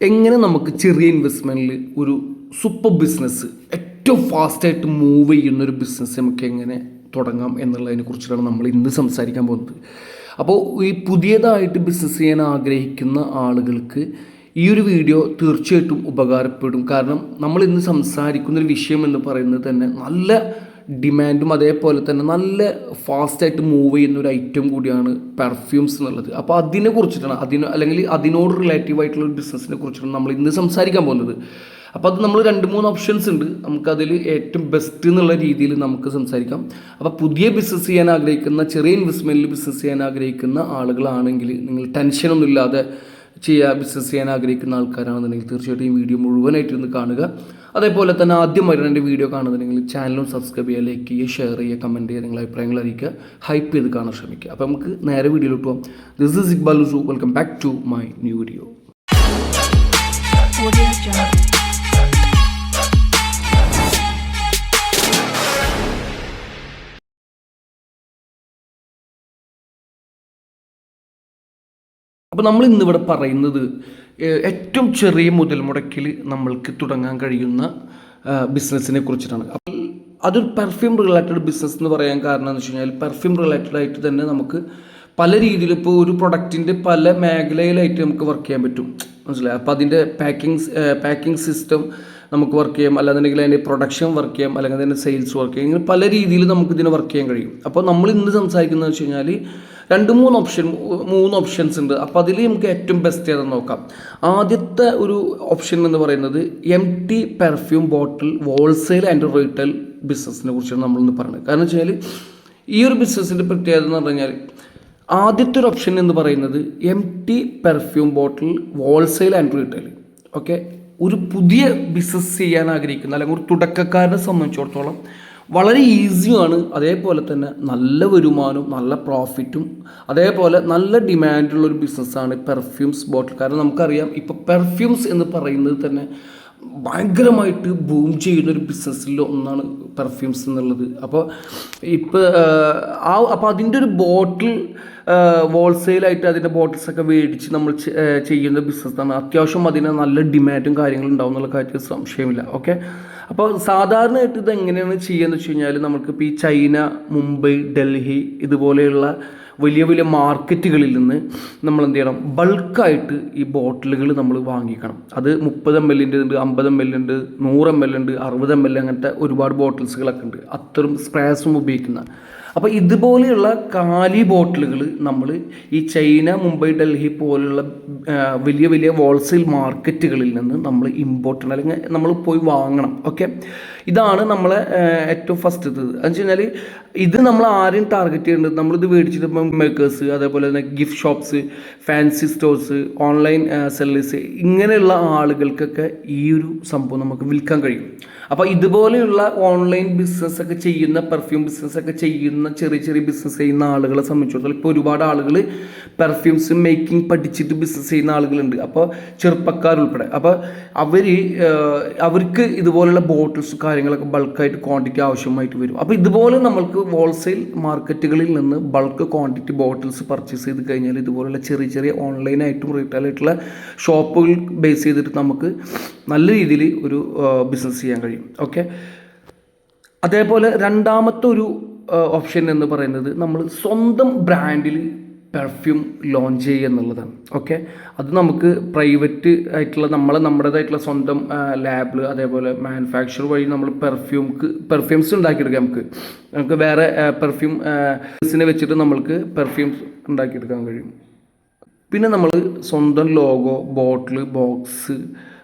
എങ്ങനെ നമുക്ക് ചെറിയ ഇൻവെസ്റ്റ്മെൻറ്റിൽ ഒരു സൂപ്പർ ബിസിനസ് ഏറ്റവും ഫാസ്റ്റായിട്ട് മൂവ് ചെയ്യുന്നൊരു ബിസിനസ് നമുക്ക് എങ്ങനെ തുടങ്ങാം എന്നുള്ളതിനെ കുറിച്ചിട്ടാണ് നമ്മൾ ഇന്ന് സംസാരിക്കാൻ പോകുന്നത്. അപ്പോൾ ഈ പുതിയതായിട്ട് ബിസിനസ് ചെയ്യാൻ ആഗ്രഹിക്കുന്ന ആളുകൾക്ക് ഈ ഒരു വീഡിയോ തീർച്ചയായിട്ടും ഉപകാരപ്പെടും. കാരണം നമ്മൾ ഇന്ന് സംസാരിക്കുന്നൊരു വിഷയം എന്ന് പറയുന്നത് തന്നെ നല്ല ഡിമാൻഡും അതേപോലെ തന്നെ നല്ല ഫാസ്റ്റായിട്ട് മൂവ് ചെയ്യുന്ന ഒരു ഐറ്റം കൂടിയാണ് പെർഫ്യൂംസ് എന്നുള്ളത്. അപ്പോൾ അതിനെ കുറിച്ചിട്ടാണ് അല്ലെങ്കിൽ അതിനോട് റിലേറ്റീവ് ആയിട്ടുള്ള ഒരു ബിസിനസ്സിനെ കുറിച്ചിട്ടാണ് നമ്മൾ ഇന്ന് സംസാരിക്കാൻ പോകുന്നത്. അപ്പോൾ അത് നമ്മൾ 2-3 ഓപ്ഷൻസ് ഉണ്ട്. നമുക്കതിൽ ഏറ്റവും ബെസ്റ്റ് എന്നുള്ള രീതിയിൽ നമുക്ക് സംസാരിക്കാം. അപ്പോൾ പുതിയ ബിസിനസ് ചെയ്യാൻ ആഗ്രഹിക്കുന്ന, ചെറിയ ഇൻവെസ്റ്റ്മെൻറ്റിൽ ബിസിനസ് ചെയ്യാൻ ആഗ്രഹിക്കുന്ന ആളുകളാണെങ്കിൽ, നിങ്ങൾ ടെൻഷനൊന്നും ഇല്ലാതെ ബിസിനസ് ചെയ്യാൻ ആഗ്രഹിക്കുന്ന ആൾക്കാരാണെന്നുണ്ടെങ്കിൽ തീർച്ചയായിട്ടും ഈ വീഡിയോ മുഴുവനായിട്ടൊന്ന് കാണുക. അതേപോലെ തന്നെ ആദ്യമായിട്ട് എൻ്റെ വീഡിയോ കാണുന്നുണ്ടെങ്കിൽ ചാനലും സബ്സ്ക്രൈബ് ചെയ്യുക, ലൈക്ക് ചെയ്യുക, ഷെയർ ചെയ്യുക, കമൻറ്റ് ചെയ്യുക, നിങ്ങളുടെ അഭിപ്രായങ്ങൾ അറിയിക്കുക, ഹൈപ്പ് ചെയ്ത് കാണാൻ ശ്രമിക്കുക. അപ്പോൾ നമുക്ക് നേരെ വീഡിയോയിലോട്ട് പോകാം. ദിസ് ഈസ് ഇക്ബാൽ ഉസു. Welcome back to my new video. അപ്പോൾ നമ്മൾ ഇന്നിവിടെ പറയുന്നത് ഏറ്റവും ചെറിയ മുതൽ മുടക്കിൽ നമ്മൾക്ക് തുടങ്ങാൻ കഴിയുന്ന ബിസിനസ്സിനെ കുറിച്ചിട്ടാണ്. അപ്പോൾ അതൊരു പെർഫ്യൂം റിലേറ്റഡ് ബിസിനസ് എന്ന് പറയാൻ കാരണം എന്ന് വെച്ച് കഴിഞ്ഞാൽ, പെർഫ്യൂം റിലേറ്റഡ് ആയിട്ട് തന്നെ നമുക്ക് പല രീതിയിൽ ഇപ്പോൾ ഒരു പ്രൊഡക്റ്റിൻ്റെ പല മേഖലയിലായിട്ട് നമുക്ക് വർക്ക് ചെയ്യാൻ പറ്റും, മനസ്സിലായി. അപ്പോൾ അതിൻ്റെ പാക്കിംഗ് സിസ്റ്റം നമുക്ക് വർക്ക് ചെയ്യാം, അല്ലാന്നുണ്ടെങ്കിൽ അതിൻ്റെ പ്രൊഡക്ഷൻ വർക്ക് ചെയ്യാം, അല്ലെങ്കിൽ അതിൻ്റെ സെയിൽസ് വർക്ക് ചെയ്യാം. ഇങ്ങനെ പല രീതിയിൽ നമുക്ക് ഇതിനെ വർക്ക് ചെയ്യാൻ കഴിയും. അപ്പോൾ നമ്മൾ ഇന്ന് സംസാരിക്കുന്നത് വെച്ച് കഴിഞ്ഞാൽ 2-3 ഓപ്ഷൻസ് ഉണ്ട്. അപ്പോൾ അതിൽ നമുക്ക് ഏറ്റവും ബെസ്റ്റ് ഏതെന്ന് നോക്കാം. ആദ്യത്തെ ഒരു ഓപ്ഷൻ എന്ന് പറയുന്നത് empty perfume bottle wholesale and retail ബിസിനസ്സിനെ കുറിച്ചാണ് നമ്മളിന്ന് പറയുന്നത്. കാരണം വെച്ച് കഴിഞ്ഞാൽ ഈ ഒരു ബിസിനസ്സിൻ്റെ പ്രത്യേകത എന്ന് പറഞ്ഞു കഴിഞ്ഞാൽ, ആദ്യത്തെ ഒരു ഓപ്ഷൻ എന്ന് പറയുന്നത് empty perfume bottle wholesale and retail. Okay, ഒരു പുതിയ ബിസിനസ് ചെയ്യാൻ ആഗ്രഹിക്കുന്ന അല്ലെങ്കിൽ ഒരു തുടക്കക്കാരനെ സംബന്ധിച്ചിടത്തോളം വളരെ ഈസിയാണ്. അതേപോലെ തന്നെ നല്ല വരുമാനവും നല്ല പ്രോഫിറ്റും അതേപോലെ നല്ല ഡിമാൻഡുള്ള ഒരു ബിസിനസ്സാണ് പെർഫ്യൂംസ് ബോട്ടിൽ. കാരണം നമുക്കറിയാം, ഇപ്പോൾ പെർഫ്യൂംസ് എന്ന് പറയുന്നത് തന്നെ ഭയങ്കരമായിട്ട് ബൂം ചെയ്യുന്നൊരു ബിസിനസ്സിൽ ഒന്നാണ് പെർഫ്യൂംസ് എന്നുള്ളത്. അപ്പോൾ അപ്പോൾ അതിൻ്റെ ഒരു ബോട്ടിൽ ഹോൾസെയിലായിട്ട് അതിൻ്റെ ബോട്ടിൽസൊക്കെ മേടിച്ച് നമ്മൾ ചെയ്യുന്ന ബിസിനസ്സാണ്. അത്യാവശ്യം അതിന് നല്ല ഡിമാൻഡും കാര്യങ്ങളും ഉണ്ടാവും എന്നുള്ള കാര്യത്തിൽ സംശയമില്ല. ഓക്കെ, അപ്പോൾ സാധാരണയായിട്ട് ഇത് എങ്ങനെയാണ് ചെയ്യുകയെന്ന് വെച്ച് കഴിഞ്ഞാൽ, നമുക്കിപ്പോൾ ഈ ചൈന, മുംബൈ, ഡൽഹി ഇതുപോലെയുള്ള വലിയ വലിയ മാർക്കറ്റുകളിൽ നിന്ന് നമ്മൾ എന്ത് ചെയ്യണം, ബൾക്കായിട്ട് ഈ ബോട്ടിലുകൾ നമ്മൾ വാങ്ങിക്കണം. അത് 30 ml ഉണ്ട്, 50 ml ഉണ്ട്, 100 ml ഉണ്ട്, 60 ml, അങ്ങനത്തെ ഒരുപാട് ബോട്ടിൽസുകളൊക്കെ ഉണ്ട്, അത്തരം സ്പ്രേസും ഉപയോഗിക്കുന്ന. അപ്പോൾ ഇതുപോലെയുള്ള കാലി ബോട്ടിലുകൾ നമ്മൾ ഈ ചൈന, മുംബൈ, ഡൽഹി പോലുള്ള വലിയ വലിയ ഹോൾസെയിൽ മാർക്കറ്റുകളിൽ നിന്ന് നമ്മൾ ഇമ്പോർട്ട് ചെയ്യണം, അല്ലെങ്കിൽ നമ്മൾ പോയി വാങ്ങണം. ഓക്കെ, ഇതാണ് നമ്മളെ ഏറ്റവും ഫസ്റ്റത്തത്. എന്ന് വെച്ച് കഴിഞ്ഞാൽ ഇത് നമ്മൾ ആരെയും ടാർഗറ്റ് ചെയ്യേണ്ടത്, നമ്മളിത് മേടിച്ചിട്ട് മേക്കേഴ്സ്, അതേപോലെ തന്നെ gift shops, fancy stores, online sellers, ഇങ്ങനെയുള്ള ആളുകൾക്കൊക്കെ ഈ ഒരു സംഭവം നമുക്ക് വിൽക്കാൻ കഴിയും. അപ്പോൾ ഇതുപോലെയുള്ള ഓൺലൈൻ ബിസിനസ്സൊക്കെ ചെയ്യുന്ന, പെർഫ്യൂം ബിസിനസ്സൊക്കെ ചെയ്യുന്ന, ചെറിയ ചെറിയ ബിസിനസ് ചെയ്യുന്ന ആളുകളെ സംബന്ധിച്ചിടത്തോളം ഇപ്പോൾ ഒരുപാട് ആളുകൾ പെർഫ്യൂംസ് മേക്കിംഗ് പഠിച്ചിട്ട് ബിസിനസ് ചെയ്യുന്ന ആളുകളുണ്ട്. അപ്പോൾ ചെറുപ്പക്കാരുൾപ്പെടെ. അപ്പോൾ അവർക്ക് ഇതുപോലുള്ള ബോട്ടിൽസ് കാര്യങ്ങളൊക്കെ ബൾക്കായിട്ട് ക്വാണ്ടിറ്റി ആവശ്യമായിട്ട് വരും. അപ്പോൾ ഇതുപോലെ നമ്മൾക്ക് ഹോൾസെയിൽ മാർക്കറ്റുകളിൽ നിന്ന് ബൾക്ക് ക്വാണ്ടിറ്റി ബോട്ടിൽസ് പർച്ചേസ് ചെയ്ത് കഴിഞ്ഞാൽ ഇതുപോലുള്ള ചെറിയ ചെറിയ ഓൺലൈനായിട്ടും റീറ്റെയിലായിട്ടുള്ള ഷോപ്പുകൾ ബേസ് ചെയ്തിട്ട് നമുക്ക് നല്ല രീതിയിൽ ഒരു ബിസിനസ് ചെയ്യാൻ കഴിയും. ഓക്കെ, അതേപോലെ രണ്ടാമത്തെ ഒരു ഓപ്ഷൻ എന്ന് പറയുന്നത് നമ്മൾ സ്വന്തം ബ്രാൻഡിൽ പെർഫ്യൂം ലോഞ്ച് ചെയ്യുക എന്നുള്ളതാണ്. ഓക്കെ, അത് നമുക്ക് പ്രൈവറ്റ് ആയിട്ടുള്ള നമ്മുടേതായിട്ടുള്ള സ്വന്തം ലാബിൽ, അതേപോലെ മാനുഫാക്ചർ വഴി നമ്മൾ പെർഫ്യൂംസ് ഉണ്ടാക്കിയെടുക്കാം. നമുക്ക് വേറെ പെർഫ്യൂംസിനെ വെച്ചിട്ട് നമ്മൾക്ക് പെർഫ്യൂംസ് ഉണ്ടാക്കിയെടുക്കാൻ കഴിയും. പിന്നെ നമ്മൾ സ്വന്തം ലോഗോ, ബോട്ടിൽ, ബോക്സ്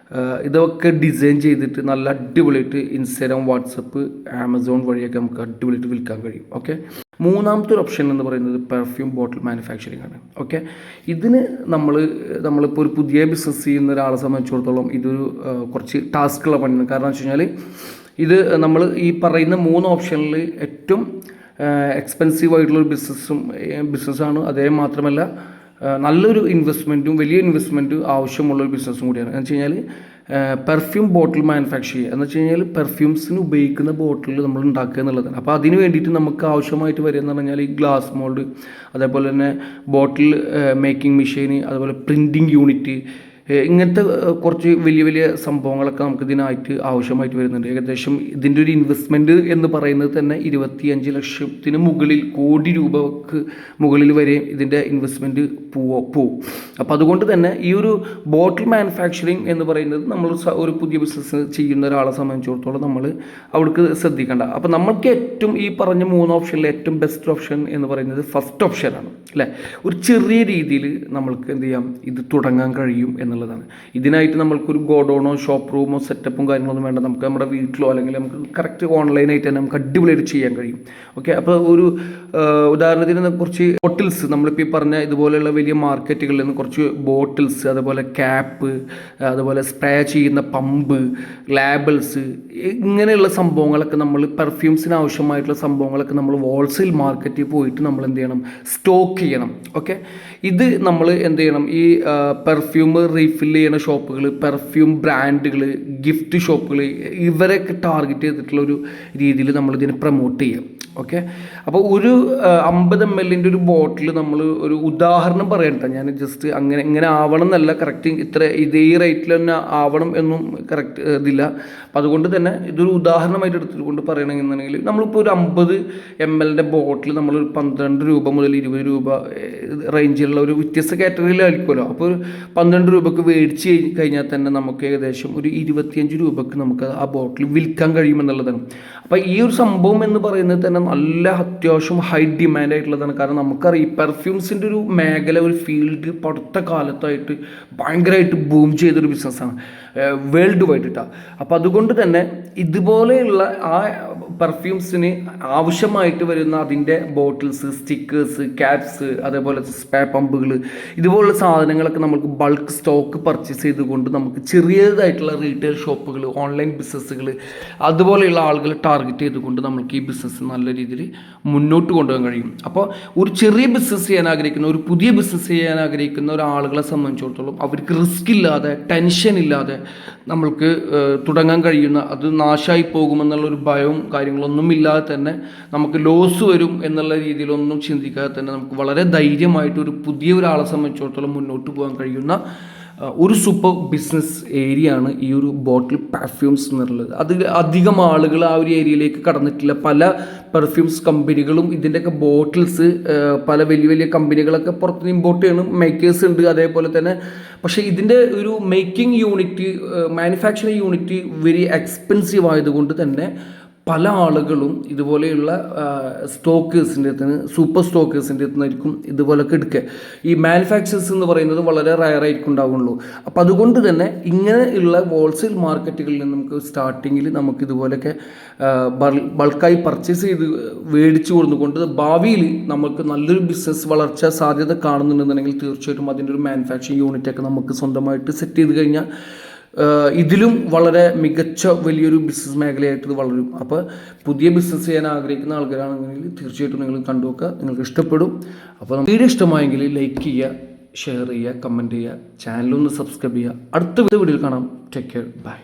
ഇതൊക്കെ ഡിസൈൻ ചെയ്തിട്ട് നല്ല അടിപൊളിയായിട്ട് ഇൻസ്റ്റാഗ്രാം, വാട്സപ്പ്, ആമസോൺ വഴിയൊക്കെ നമുക്ക് അടിപൊളിയായിട്ട് വിൽക്കാൻ കഴിയും. ഓക്കെ, മൂന്നാമത്തെ ഒരു ഓപ്ഷൻ എന്ന് പറയുന്നത് പെർഫ്യൂം ബോട്ടിൽ മാനുഫാക്ചറിങ് ആണ്. ഓക്കെ, ഇതിന് നമ്മളിപ്പോൾ ഒരു പുതിയ ബിസിനസ് ചെയ്യുന്ന ഒരാളെ സംബന്ധിച്ചിടത്തോളം ഇതൊരു കുറച്ച് ടാസ്ക്കുള്ള പണിയാണ്. കാരണം എന്ന് വെച്ച് കഴിഞ്ഞാൽ ഇത് നമ്മൾ ഈ പറയുന്ന 3 ഓപ്ഷനിൽ ഏറ്റവും എക്സ്പെൻസീവ് ആയിട്ടുള്ളൊരു ബിസിനസ്സാണ്. അതേ മാത്രമല്ല നല്ലൊരു ഇൻവെസ്റ്റ്മെൻറ്റും വലിയ ഇൻവെസ്റ്റ്മെൻറ്റ് ആവശ്യമുള്ളൊരു ബിസിനസ്സും കൂടിയാണ്. എന്ന് വെച്ച് കഴിഞ്ഞാൽ പെർഫ്യൂം ബോട്ടിൽ മാനുഫാക്ചർ ചെയ്യുക എന്ന് വെച്ച് കഴിഞ്ഞാൽ പെർഫ്യൂംസിന് ഉപയോഗിക്കുന്ന ബോട്ടിൽ നമ്മൾ ഉണ്ടാക്കുക എന്നുള്ളതാണ്. അപ്പോൾ അതിന് വേണ്ടിയിട്ട് നമുക്ക് ആവശ്യമായിട്ട് വരിക എന്ന് പറഞ്ഞാൽ ഈ ഗ്ലാസ് മോൾഡ്, അതേപോലെ തന്നെ ബോട്ടിൽ മേക്കിംഗ് മെഷീൻ, അതുപോലെ പ്രിൻറ്റിങ് യൂണിറ്റ്, ഇങ്ങനത്തെ കുറച്ച് വലിയ വലിയ സംഭവങ്ങളൊക്കെ നമുക്ക് ഇതിനായിട്ട് ആവശ്യമായിട്ട് വരുന്നുണ്ട്. ഏകദേശം ഇതിൻ്റെ ഒരു ഇൻവെസ്റ്റ്മെൻറ്റ് എന്ന് പറയുന്നത് തന്നെ 25 ലക്ഷത്തിന് മുകളിൽ, കോടി രൂപക്ക് മുകളിൽ വരെ ഇതിൻ്റെ ഇൻവെസ്റ്റ്മെൻറ്റ് പോവും. അപ്പോൾ അതുകൊണ്ട് തന്നെ ഈ ഒരു ബോട്ടിൽ മാനുഫാക്ചറിങ് എന്ന് പറയുന്നത് നമ്മൾ ഒരു പുതിയ ബിസിനസ് ചെയ്യുന്ന ഒരാളെ സംബന്ധിച്ചിടത്തോളം നമ്മൾ അവിടേക്ക് ശ്രദ്ധിക്കേണ്ട. അപ്പോൾ നമ്മൾക്ക് ഏറ്റവും ഈ പറഞ്ഞ 3 ഓപ്ഷനിൽ ഏറ്റവും ബെസ്റ്റ് ഓപ്ഷൻ എന്ന് പറയുന്നത് ഫസ്റ്റ് ഓപ്ഷനാണ് അല്ലേ. ഒരു ചെറിയ രീതിയിൽ നമ്മൾക്ക് എന്ത് ചെയ്യാം, ഇത് തുടങ്ങാൻ കഴിയും എന്നുള്ളതാണ്. ഇതിനായിട്ട് നമ്മൾക്കൊരു ഗോഡൗണോ ഷോപ്പ് റൂമോ സെറ്റപ്പും കാര്യങ്ങളൊന്നും വേണ്ട. നമുക്ക് നമ്മുടെ വീട്ടിലോ അല്ലെങ്കിൽ നമുക്ക് കറക്റ്റ് ഓൺലൈനായിട്ട് തന്നെ നമുക്ക് അടിപൊളിയായിട്ട് ചെയ്യാൻ കഴിയും. ഓക്കെ, അപ്പോൾ ഒരു ഉദാഹരണത്തിന് കുറച്ച് ബോട്ടിൽസ്, നമ്മളിപ്പോൾ ഈ പറഞ്ഞ ഇതുപോലെയുള്ള വലിയ മാർക്കറ്റുകളിൽ നിന്ന് കുറച്ച് ബോട്ടിൽസ്, അതുപോലെ ക്യാപ്പ്, അതുപോലെ സ്പ്രേ ചെയ്യുന്ന പമ്പ്, ലാബിൾസ്, ഇങ്ങനെയുള്ള സംഭവങ്ങളൊക്കെ നമ്മൾ പെർഫ്യൂംസിന് ആവശ്യമായിട്ടുള്ള സംഭവങ്ങളൊക്കെ നമ്മൾ ഹോൾസെയിൽ മാർക്കറ്റിൽ പോയിട്ട് നമ്മൾ എന്ത് ചെയ്യണം, സ്റ്റോക്ക് ചെയ്യണം. ഓക്കെ, ഇത് നമ്മൾ എന്ത് ചെയ്യണം, ഈ പെർഫ്യൂം റീഫിൽ ചെയ്യുന്ന ഷോപ്പുകൾ, പെർഫ്യൂം ബ്രാൻഡുകൾ, ഗിഫ്റ്റ് ഷോപ്പുകൾ, ഇവരൊക്കെ ടാർഗറ്റ് ചെയ്തിട്ടുള്ള ഒരു രീതിയിൽ നമ്മളിതിനെ പ്രൊമോട്ട് ചെയ്യാം. ഓക്കെ, അപ്പോൾ ഒരു 50 ml ഒരു ബോട്ടിൽ നമ്മൾ ഒരു ഉദാഹരണം പറയണ്ട, ഞാൻ ജസ്റ്റ് ഇങ്ങനെ ആവണം എന്നല്ല, കറക്റ്റ് ഇതേ റേറ്റിൽ തന്നെ ആവണം എന്നും കറക്റ്റ് ഇതില്ല. അപ്പോൾ അതുകൊണ്ട് തന്നെ ഇതൊരു ഉദാഹരണമായിട്ട് എടുത്തുകൊണ്ട് പറയണമെന്നുണ്ടെങ്കിൽ നമ്മളിപ്പോൾ ഒരു 50 ml ബോട്ടിൽ നമ്മളൊരു 12 രൂപ മുതൽ 20 രൂപ റേഞ്ചിലുള്ള ഒരു വ്യത്യസ്ത കാറ്റഗറിയിലായിരിക്കുമല്ലോ. അപ്പോൾ ഒരു 12 രൂപക്ക് മേടിച്ച് കഴിഞ്ഞാൽ തന്നെ നമുക്ക് ഏകദേശം ഒരു 25 രൂപക്ക് നമുക്ക് ആ ബോട്ടിൽ വിൽക്കാൻ കഴിയുമെന്നുള്ളതാണ്. അപ്പോൾ ഈ ഒരു സംഭവം എന്ന് പറയുന്നത് തന്നെ നല്ല അത്യാവശ്യം ഹൈ ഡിമാൻഡ് ആയിട്ടുള്ളതാണ്. കാരണം നമുക്കറിയാം ഈ പെർഫ്യൂംസിൻ്റെ ഒരു മേഖല, ഒരു ഫീൽഡ് ഇപ്പോൾ അടുത്ത കാലത്തായിട്ട് ഭയങ്കരമായിട്ട് ബൂം ചെയ്തൊരു ബിസിനസ്സാണ് വേൾഡ് വൈഡിട്ടാണ്. അപ്പോൾ അതുകൊണ്ട് തന്നെ ഇതുപോലെയുള്ള ആ പെർഫ്യൂംസിന് ആവശ്യമായിട്ട് വരുന്ന അതിൻ്റെ ബോട്ടിൽസ്, സ്റ്റിക്കേഴ്സ്, ക്യാപ്സ്, അതേപോലെ സ്പ്രേ പമ്പുകൾ, ഇതുപോലുള്ള സാധനങ്ങളൊക്കെ നമുക്ക് ബൾക്ക് സ്റ്റോക്ക് പർച്ചേസ് ചെയ്തുകൊണ്ട് നമുക്ക് ചെറിയതായിട്ടുള്ള റീറ്റെയിൽ ഷോപ്പുകൾ, ഓൺലൈൻ ബിസിനസ്സുകൾ, അതുപോലെയുള്ള ആളുകൾ ടാർഗറ്റ് ചെയ്തുകൊണ്ട് നമുക്ക് ഈ ബിസിനസ് നല്ല രീതിയിൽ മുന്നോട്ട് കൊണ്ടുപോകാൻ കഴിയും. അപ്പോൾ ഒരു ചെറിയ ബിസിനസ് ചെയ്യാൻ ആഗ്രഹിക്കുന്ന, ഒരു പുതിയ ബിസിനസ് ചെയ്യാൻ ആഗ്രഹിക്കുന്ന ഒരാളുകളെ സംബന്ധിച്ചിടത്തോളം അവർക്ക് റിസ്ക് ഇല്ലാതെ, ടെൻഷൻ ഇല്ലാതെ നമ്മൾക്ക് തുടങ്ങാൻ കഴിയുന്ന, അത് നാശമായി പോകുമെന്നുള്ളൊരു ഭയവും കാര്യങ്ങളൊന്നും ഇല്ലാതെ തന്നെ നമുക്ക് ലോസ് വരും എന്നുള്ള രീതിയിലൊന്നും ചിന്തിക്കാതെ തന്നെ നമുക്ക് വളരെ ധൈര്യമായിട്ട് ഒരു പുതിയ ഒരാളെ സംബന്ധിച്ചിടത്തോളം മുന്നോട്ട് പോകാൻ കഴിയുന്ന ഒരു സൂപ്പർ ബിസിനസ് ഏരിയയാണ് ഈ ഒരു ബോട്ടിൽ പെർഫ്യൂംസ് എന്നുള്ളത്. അതിൽ അധികം ആളുകൾ ആ ഒരു ഏരിയയിലേക്ക് കടന്നിട്ടില്ല. പല പെർഫ്യൂംസ് കമ്പനികളും ഇതിൻ്റെയൊക്കെ ബോട്ടിൽസ് പല വലിയ വലിയ കമ്പനികളൊക്കെ പുറത്തുനിന്ന് ഇമ്പോർട്ട് ചെയ്യണം, മേക്കേഴ്സ് ഉണ്ട് അതേപോലെ തന്നെ. പക്ഷേ ഇതിൻ്റെ ഒരു making unit, manufacturing unit very expensive ആയതുകൊണ്ട് തന്നെ പല ആളുകളും ഇതുപോലെയുള്ള സ്റ്റോക്കേഴ്സിൻ്റെ അടുത്ത്, സൂപ്പർ സ്റ്റോക്കേഴ്സിൻ്റെ അടുത്തുനിന്നായിരിക്കും ഇതുപോലൊക്കെ എടുക്കുക. ഈ മാനുഫാക്ചേഴ്സ് എന്ന് പറയുന്നത് വളരെ റയറായിരിക്കും ഉണ്ടാവുള്ളൂ. അപ്പോൾ അതുകൊണ്ട് തന്നെ ഇങ്ങനെയുള്ള ഹോൾസെയിൽ മാർക്കറ്റുകളിൽ നിന്ന് നമുക്ക് സ്റ്റാർട്ടിങ്ങിൽ നമുക്ക് ഇതുപോലെയൊക്കെ ബൾക്കായി പർച്ചേസ് ചെയ്ത് മേടിച്ചു കൊടുത്തുകൊണ്ട് ഭാവിയിൽ നമുക്ക് നല്ലൊരു ബിസിനസ് വളർച്ച സാധ്യത കാണുന്നുണ്ടെന്നുണ്ടെങ്കിൽ തീർച്ചയായിട്ടും അതിൻ്റെ ഒരു മാനുഫാക്ചറിങ് യൂണിറ്റൊക്കെ നമുക്ക് സ്വന്തമായിട്ട് സെറ്റ് ചെയ്ത് കഴിഞ്ഞാൽ ഇതിലും വളരെ മികച്ച വലിയൊരു ബിസിനസ് മേഖലയായിട്ട് ഇത് വളരും. അപ്പോൾ പുതിയ ബിസിനസ് ചെയ്യാൻ ആഗ്രഹിക്കുന്ന ആൾക്കാരാണെങ്കിൽ തീർച്ചയായിട്ടും നിങ്ങൾ കണ്ടുവെക്കുക, നിങ്ങൾക്ക് ഇഷ്ടപ്പെടും. അപ്പോൾ വീഡിയോ ഇഷ്ടമായെങ്കിൽ ലൈക്ക് ചെയ്യുക, ഷെയർ ചെയ്യുക, കമൻറ്റ് ചെയ്യുക, ചാനലൊന്ന് സബ്സ്ക്രൈബ് ചെയ്യുക. അടുത്ത വീഡിയോയിൽ കാണാം. Take care, by.